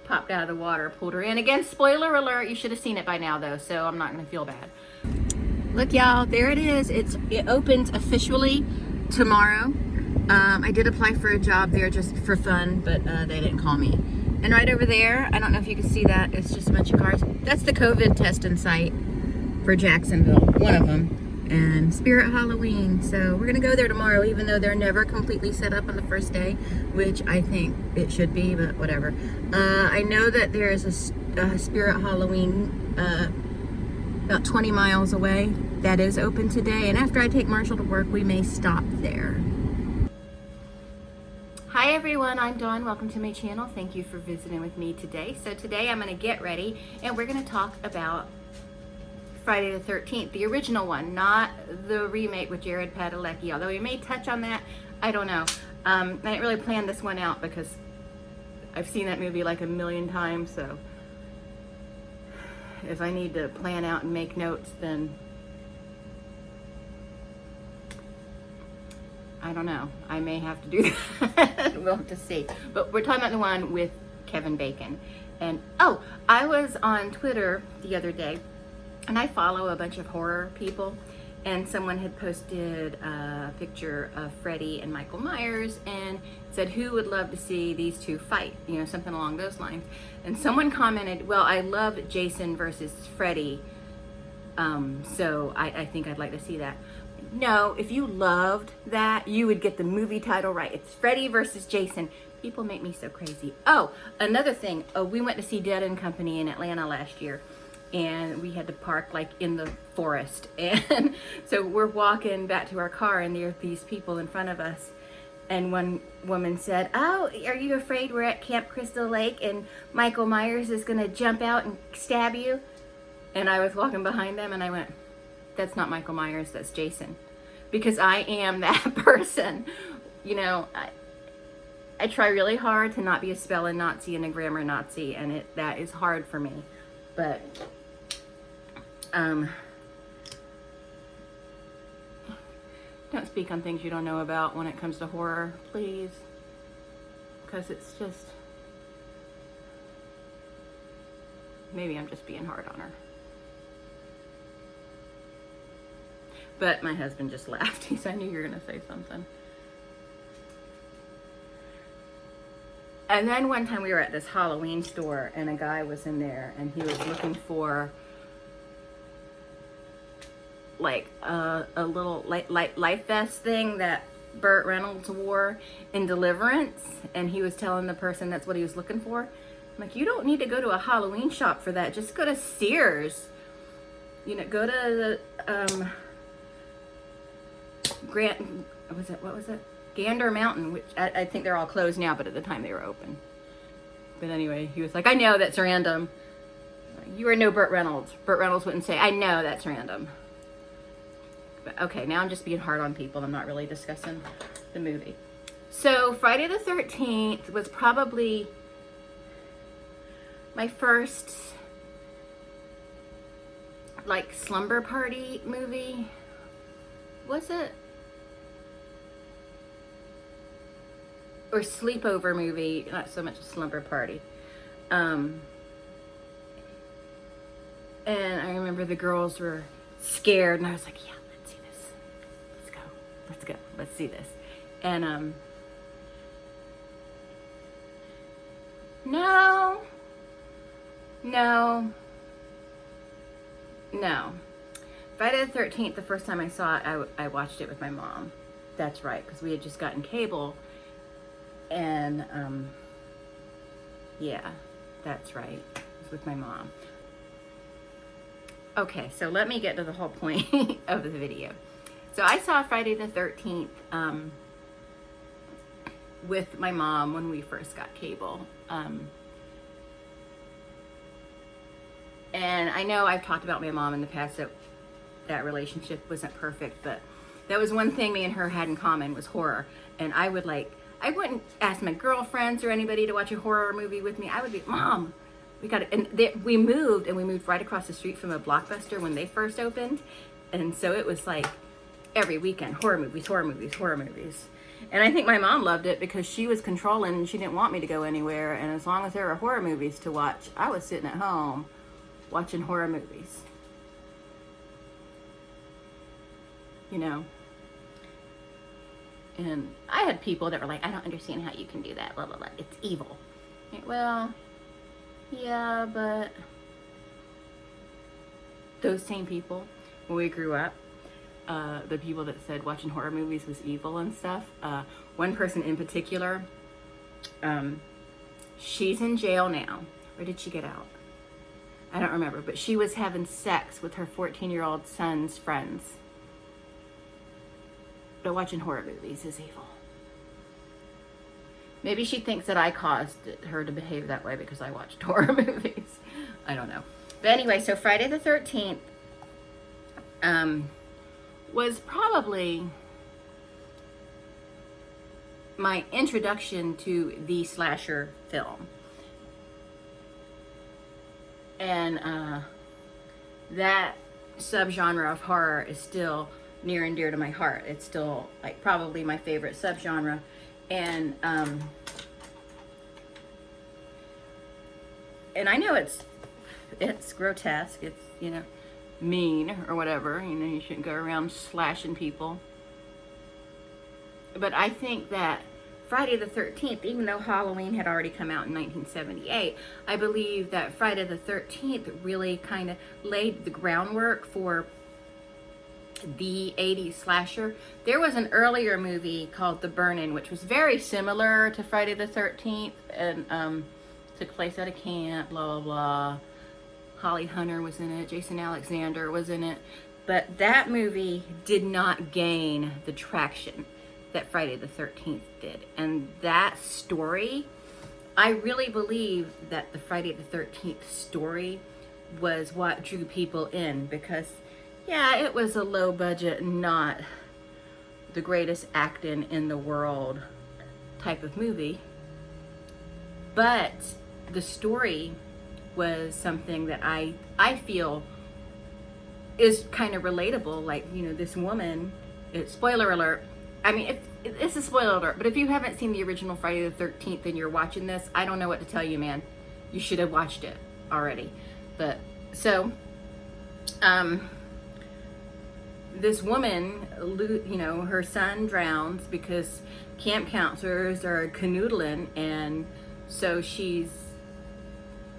popped out of the water, pulled her in. Again, spoiler alert, you should have seen it by now though, so I'm not gonna feel bad. Look y'all, there it is. It opens officially tomorrow. I did apply for a job there just for fun, but they didn't call me. And right over there, I don't know if you can see that, it's just a bunch of cars. That's the COVID testing site for Jacksonville, one of them. And Spirit Halloween, so we're gonna go there tomorrow, even though they're never completely set up on the first day, which I think it should be, but whatever. I know that there is a Spirit Halloween about 20 miles away that is open today, and after I take Marshall to work, we may stop there. Hi everyone, I'm Dawn. Welcome to my channel. Thank you for visiting with me today. So today I'm gonna get ready and we're gonna talk about Friday the 13th, the original one, not the remake with Jared Padalecki, although we may touch on that, I don't know. I didn't really plan this one out because I've seen that movie like a million times, so if I need to plan out and make notes, then I don't know. I may have to do that. We'll have to see. But we're talking about the one with Kevin Bacon. And oh, I was on Twitter the other day, and I follow a bunch of horror people, and someone had posted a picture of Freddy and Michael Myers and said, who would love to see these two fight? You know, something along those lines. And someone commented, well, I love Jason versus Freddy, so I think I'd like to see that. No, if you loved that, you would get the movie title right. It's Freddy versus Jason. People make me so crazy. Oh, another thing. Oh, we went to see Dead and Company in Atlanta last year, and we had to park like in the forest. And so we're walking back to our car, and there are these people in front of us. And one woman said, oh, are you afraid we're at Camp Crystal Lake and Michael Myers is going to jump out and stab you? And I was walking behind them, and I went, that's not Michael Myers, that's Jason. Because I am that person. You know, I try really hard to not be a spelling Nazi and a grammar Nazi, and that is hard for me. But, don't speak on things you don't know about when it comes to horror, please. Because it's just, maybe I'm just being hard on her. But my husband just laughed. He said, I knew you were going to say something. And then one time we were at this Halloween store, and a guy was in there, and he was looking for like a little life vest thing that Burt Reynolds wore in Deliverance, and he was telling the person that's what he was looking for. I'm like, you don't need to go to a Halloween shop for that. Just go to Sears. You know, go to the what was it? Gander Mountain, which I think they're all closed now, but at the time they were open. But anyway, he was like, I know that's random. You are no Burt Reynolds. Burt Reynolds wouldn't say, I know that's random. But okay, now I'm just being hard on people. I'm not really discussing the movie. So Friday the 13th was probably my first like slumber party movie. Was it? Or sleepover movie, not so much a slumber party. And I remember the girls were scared, and I was like, yeah, let's see this. Let's see this. And no. Friday the 13th, the first time I saw it, I watched it with my mom. That's right, because we had just gotten cable. And, yeah, that's right. It was with my mom. Okay, so let me get to the whole point of the video. So I saw Friday the 13th with my mom when we first got cable. And I know I've talked about my mom in the past, that relationship wasn't perfect, but that was one thing me and her had in common was horror. And I wouldn't ask my girlfriends or anybody to watch a horror movie with me. I would be, Mom, we got it. And we moved right across the street from a Blockbuster when they first opened. And so it was like every weekend, horror movies. And I think my mom loved it because she was controlling and she didn't want me to go anywhere. And as long as there were horror movies to watch, I was sitting at home watching horror movies. You know? And I had people that were like, I don't understand how you can do that, blah, blah, blah. It's evil. Like, well, yeah, but those same people, when we grew up, the people that said watching horror movies was evil and stuff, one person in particular, she's in jail now. Or did she get out? I don't remember, but she was having sex with her 14-year-old son's friends. But watching horror movies is evil. Maybe she thinks that I caused her to behave that way because I watched horror movies. I don't know. But anyway, so Friday the 13th was probably my introduction to the slasher film. And that subgenre of horror is still near and dear to my heart. It's still like probably my favorite subgenre. And I know it's grotesque, it's, you know, mean or whatever, you know, you shouldn't go around slashing people. But I think that Friday the 13th, even though Halloween had already come out in 1978, I believe that Friday the 13th really kind of laid the groundwork for the 80s slasher. There was an earlier movie called The Burning, which was very similar to Friday the 13th, and took place at a camp, blah, blah, blah. Holly Hunter was in it, Jason Alexander was in it, but that movie did not gain the traction that Friday the 13th did. And that story, I really believe that the Friday the 13th story was what drew people in, because yeah, it was a low budget, not the greatest acting in the world type of movie, but the story was something that I feel is kind of relatable. Like, you know, this woman, spoiler alert, I mean, it's a spoiler alert, but if you haven't seen the original Friday the 13th and you're watching this, I don't know what to tell you, man. You should have watched it already. But, so, this woman, you know, her son drowns because camp counselors are canoodling, and so she's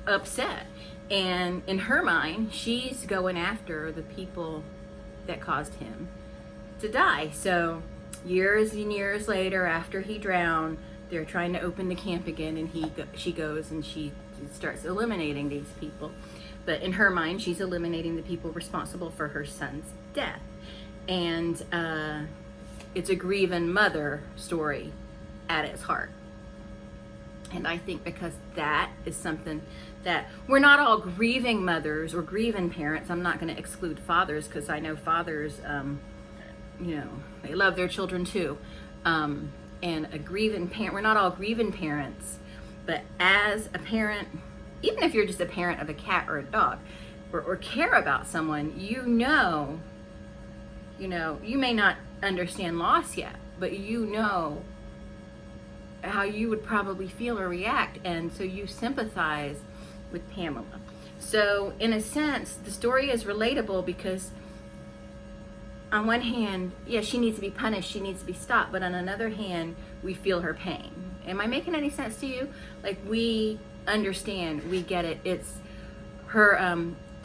upset. And in her mind, she's going after the people that caused him to die. So years and years later, after he drowned, they're trying to open the camp again, and she goes and she starts eliminating these people. But in her mind, she's eliminating the people responsible for her son's death. And it's a grieving mother story at its heart. And I think because that is something that we're not all grieving mothers or grieving parents. I'm not going to exclude fathers, because I know fathers, you know, they love their children too. And a grieving parent, we're not all grieving parents, but as a parent, even if you're just a parent of a cat or a dog, or care about someone, you know, you may not understand loss yet, but you know how you would probably feel or react, and so you sympathize with Pamela. So in a sense, the story is relatable because on one hand, yeah, she needs to be punished, she needs to be stopped, but on another hand, we feel her pain. Am I making any sense to you? Like, we understand, we get it. It's her,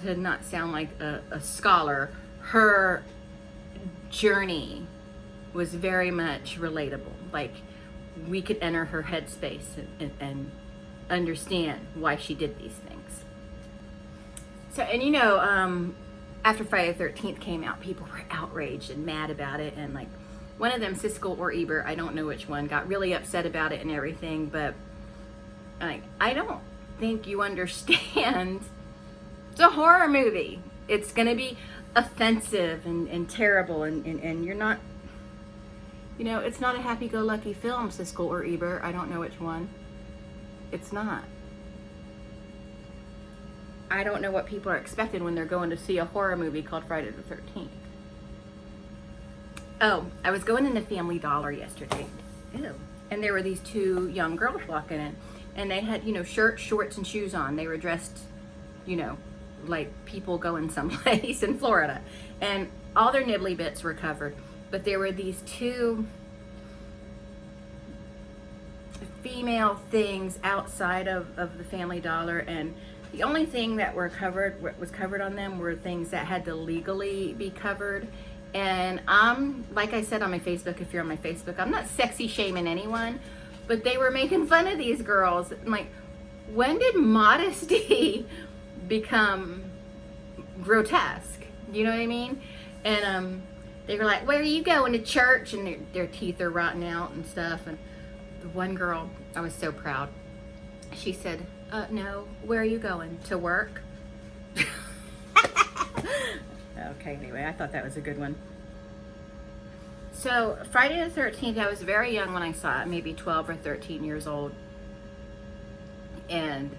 to not sound like a scholar, her journey was very much relatable. Like, we could enter her headspace and understand why she did these things. So, and you know, after Friday the 13th came out, people were outraged and mad about it, and like one of them, Siskel or Ebert, I don't know which one, got really upset about it and everything. But like, I don't think you understand. It's a horror movie. It's gonna be offensive and terrible, and you're not, you know, it's not a happy-go-lucky film, Siskel or Ebert. I don't know which one. It's not. I don't know what people are expecting when they're going to see a horror movie called Friday the 13th. Oh, I was going into Family Dollar yesterday, ew. And there were these two young girls walking in, and they had, you know, shirts, shorts, and shoes on. They were dressed, you know, like people going someplace in Florida. And all their nibbly bits were covered. But there were these two female things outside of the Family Dollar, and the only thing that was covered on them were things that had to legally be covered. And like I said on my Facebook, if you're on my Facebook, I'm not sexy shaming anyone, but they were making fun of these girls. I'm like, when did modesty become grotesque? You know what I mean? And they were like, where are you going, to church? And their teeth are rotting out and stuff. And the one girl, I was so proud. She said, no, where are you going? To work? Okay, anyway, I thought that was a good one. So Friday the 13th, I was very young when I saw it, maybe 12 or 13 years old. And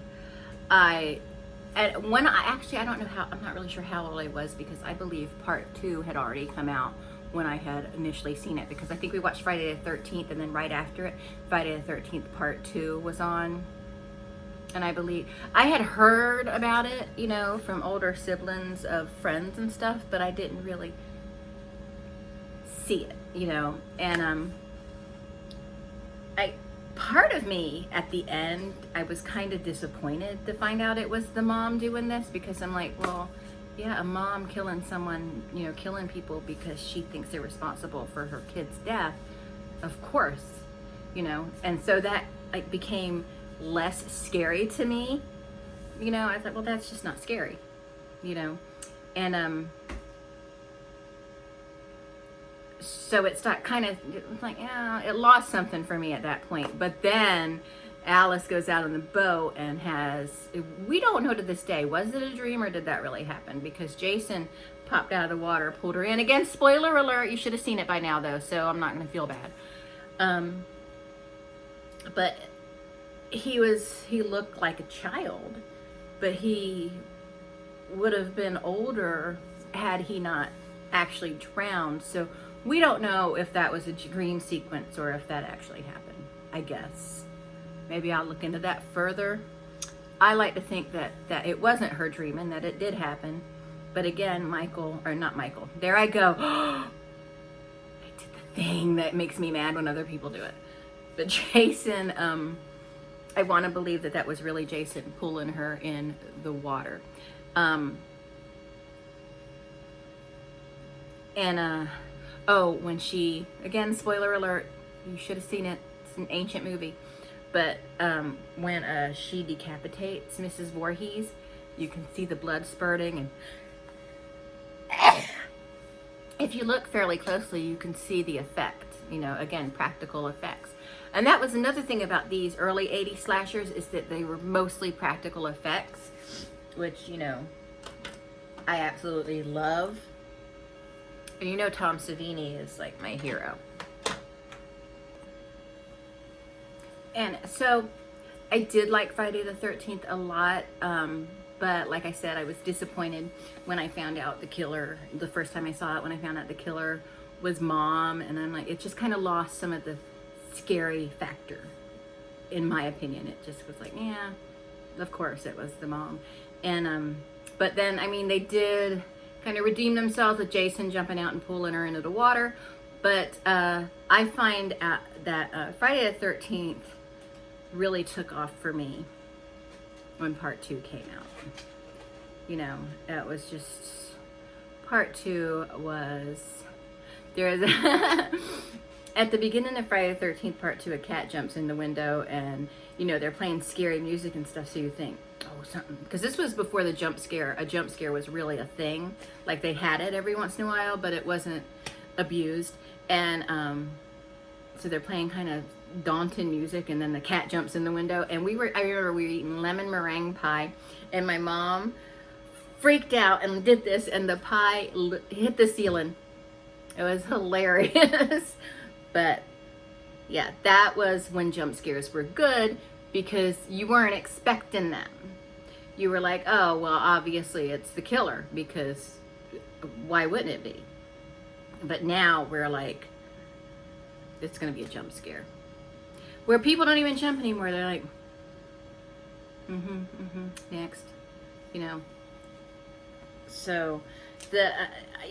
I don't know how, I'm not really sure how old I was, because I believe part 2 had already come out when I had initially seen it, because I think we watched Friday the 13th, and then right after it, Friday the 13th part 2 was on. And I believe I had heard about it, you know, from older siblings of friends and stuff, but I didn't really see it, you know. And part of me at the end, I was kind of disappointed to find out it was the mom doing this, because I'm like, well, yeah, a mom killing someone, you know, killing people because she thinks they're responsible for her kid's death, of course, you know. And so that like became less scary to me, you know. I thought, well, that's just not scary, you know. And so it's not kind of like, yeah, it lost something for me at that point. But then Alice goes out on the boat and we don't know to this day, was it a dream or did that really happen? Because Jason popped out of the water, pulled her in. Again, spoiler alert, you should have seen it by now though, so I'm not going to feel bad. But he looked like a child, but he would have been older had he not actually drowned. So we don't know if that was a dream sequence or if that actually happened, I guess. Maybe I'll look into that further. I like to think that it wasn't her dreaming, that it did happen. But again, there I go. I did the thing that makes me mad when other people do it. But Jason, I want to believe that was really Jason pulling her in the water. When she, again, spoiler alert, you should have seen it, it's an ancient movie, but when she decapitates Mrs. Voorhees, you can see the blood spurting, and if you look fairly closely, you can see the effect, you know, again, practical effects. And that was another thing about these early 80s slashers, is that they were mostly practical effects, which, you know, I absolutely love. And you know Tom Savini is like my hero. And so I did like Friday the 13th a lot, but like I said, I was disappointed when I found out the killer, the first time I saw it, when I found out the killer was Mom, and I'm like, it just kind of lost some of the scary factor, in my opinion. It just was like, yeah, of course it was the mom. And but then, I mean, they did kind of redeem themselves with Jason jumping out and pulling her into the water. But I find that Friday the 13th really took off for me when part 2 came out. You know, it was just, part 2 was, there's at the beginning of Friday the 13th part 2, a cat jumps in the window, and, you know, they're playing scary music and stuff, so you think, oh, something, because this was before a jump scare was really a thing. Like, they had it every once in a while, but it wasn't abused. And so they're playing kind of daunting music, and then the cat jumps in the window, and I remember we were eating lemon meringue pie, and my mom freaked out and did this, and the pie hit the ceiling. It was hilarious. But yeah, that was when jump scares were good, because you weren't expecting them. You were like, oh, well, obviously it's the killer, because why wouldn't it be? But now we're like, it's going to be a jump scare. where people don't even jump anymore. They're like, next, you know. So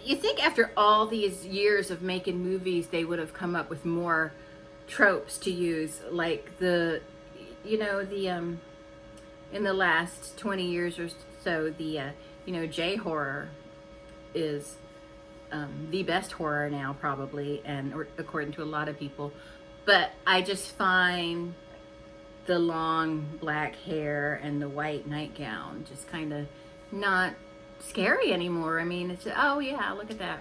you think after all these years of making movies, they would have come up with more tropes to use, like the in the last 20 years or so, the J-horror is the best horror now, probably, and according to a lot of people. But I just find the long black hair and the white nightgown just kind of not scary anymore. I mean, it's, oh yeah, look at that,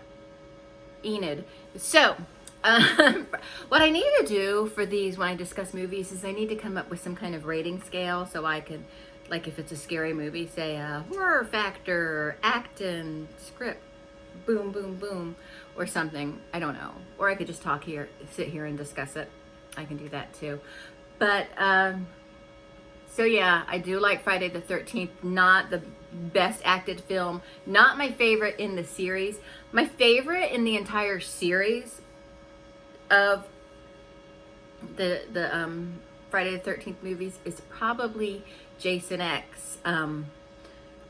Enid. So what I need to do for these when I discuss movies is I need to come up with some kind of rating scale, so I could, like, if it's a scary movie, say horror factor, acting, script, boom, boom, boom, or something. I don't know. Or I could just sit here and discuss it. I can do that too. But, so yeah, I do like Friday the 13th. Not the best acted film. Not my favorite in the series. My favorite in the entire series of the Friday the 13th movies is probably Jason X.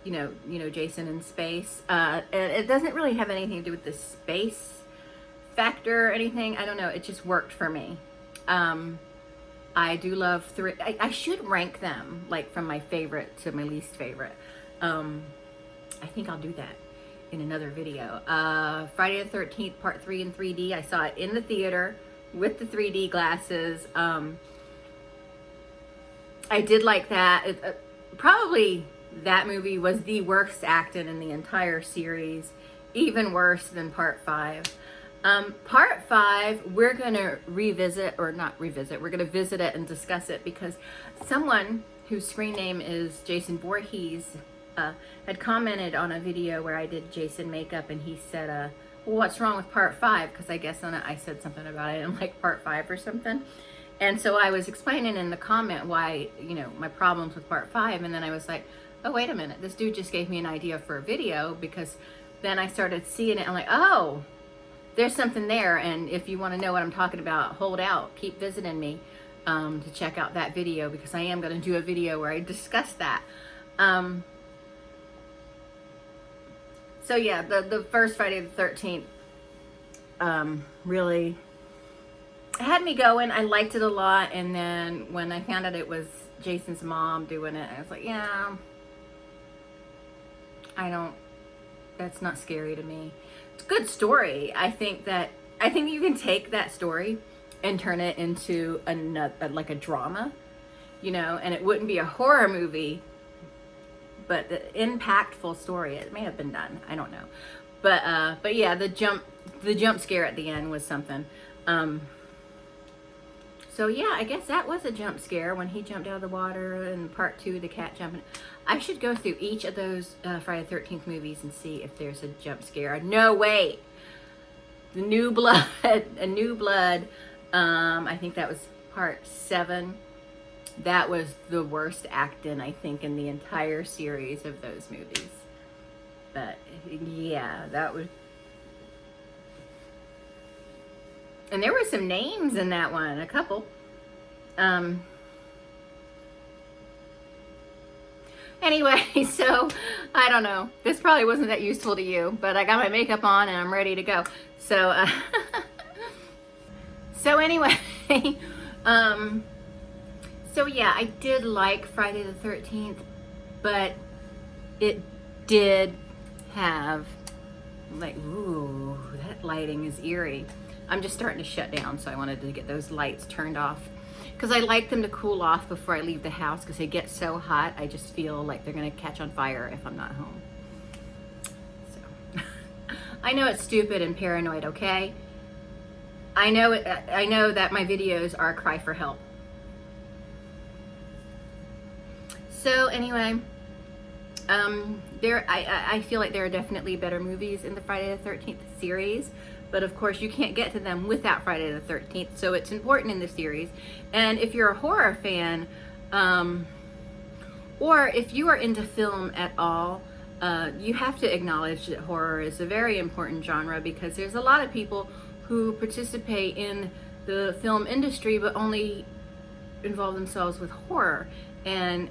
You know, Jason in space. And it doesn't really have anything to do with the space factor or anything. I don't know. It just worked for me. I do love three. I should rank them, like, from my favorite to my least favorite. I think I'll do that in another video. Friday the 13th, part 3 in 3D. I saw it in the theater with the 3D glasses. I did like that. Probably that movie was the worst acting in the entire series, even worse than part 5. Part 5, we're going to revisit, or not revisit, we're going to visit it and discuss it, because someone whose screen name is Jason Voorhees had commented on a video where I did Jason makeup, and he said, well, what's wrong with part 5? Because I guess on it I said something about it in like part 5 or something. And so I was explaining in the comment why, you know, my problems with part 5, and then I was like, oh, wait a minute, this dude just gave me an idea for a video, because then I started seeing it, I'm like, oh, there's something there. And if you want to know what I'm talking about, hold out, keep visiting me to check out that video, because I am going to do a video where I discuss that. So yeah, the first Friday the 13th really had me going. I liked it a lot, and then when I found out it was Jason's mom doing it, I was like, yeah, that's not scary to me. It's a good story. I think you can take that story and turn it into like a drama, you know, and it wouldn't be a horror movie, but the impactful story, it may have been done. I don't know. But yeah, the jump scare at the end was something. So yeah, I guess that was a jump scare when he jumped out of the water, and part 2, the cat jumping. I should go through each of those Friday the 13th movies and see if there's a jump scare. No, wait. The New Blood, A New Blood, I think that was part 7. That was the worst acting, I think, in the entire series of those movies. But yeah, that was... And there were some names in that one, a couple. Anyway, so I don't know. This probably wasn't that useful to you, but I got my makeup on and I'm ready to go. So, so anyway, so yeah, I did like Friday the 13th, but it did have, like, ooh, that lighting is eerie. I'm just starting to shut down, so I wanted to get those lights turned off, because I like them to cool off before I leave the house, because they get so hot, I just feel like they're going to catch on fire if I'm not home. So, I know it's stupid and paranoid, okay? I know that my videos are a cry for help. So anyway, I feel like there are definitely better movies in the Friday the 13th series. But of course, you can't get to them without Friday the 13th, so it's important in the series. And if you're a horror fan, or if you are into film at all, you have to acknowledge that horror is a very important genre, because there's a lot of people who participate in the film industry but only involve themselves with horror. And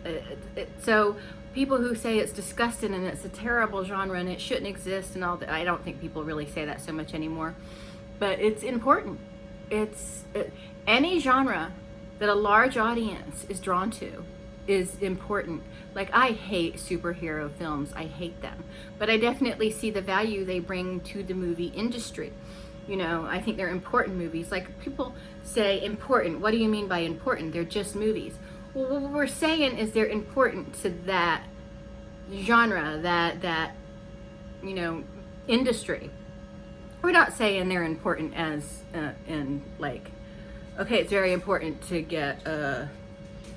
so people who say it's disgusting and it's a terrible genre and it shouldn't exist and all that, I don't think people really say that so much anymore. But it's important. Any genre that a large audience is drawn to is important. Like, I hate superhero films. I hate them. But I definitely see the value they bring to the movie industry. You know, I think they're important movies. Like, people say important. What do you mean by important? They're just movies. Well, what we're saying is they're important to that genre, that you know, industry. We're not saying they're important as in like, okay, it's very important to get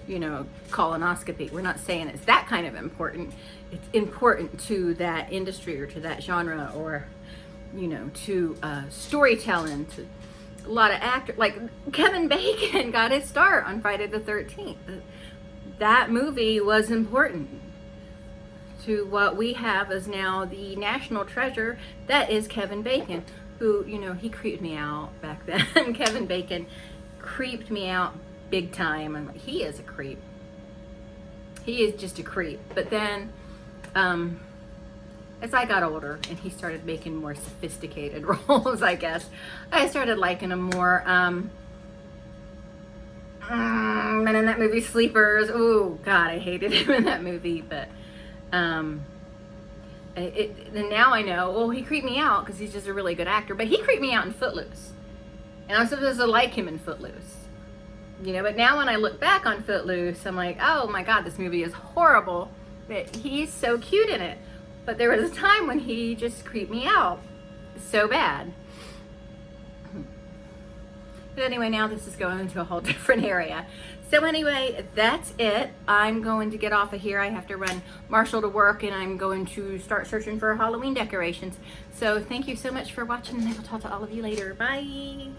you know, colonoscopy. We're not saying it's that kind of important. It's important to that industry or to that genre, or, you know, to storytelling, to a lot of actors. Like, Kevin Bacon got his start on Friday the 13th. That movie was important to what we have as now the national treasure that is Kevin Bacon, who, you know, he creeped me out back then. Kevin Bacon creeped me out big time. I'm like, he is a creep. He is just a creep. But then, as I got older and he started making more sophisticated roles, I guess, I started liking him more. And in that movie Sleepers, oh God, I hated him in that movie. But and now I know, well, he creeped me out because he's just a really good actor. But he creeped me out in Footloose, and I'm supposed to like him in Footloose. You know, but now when I look back on Footloose, I'm like, oh my God, this movie is horrible. But he's so cute in it. But there was a time when he just creeped me out so bad. But anyway, now this is going into a whole different area. So anyway, that's it. I'm going to get off of here. I have to run Marshall to work, and I'm going to start searching for Halloween decorations. So thank you so much for watching, and I will talk to all of you later. Bye.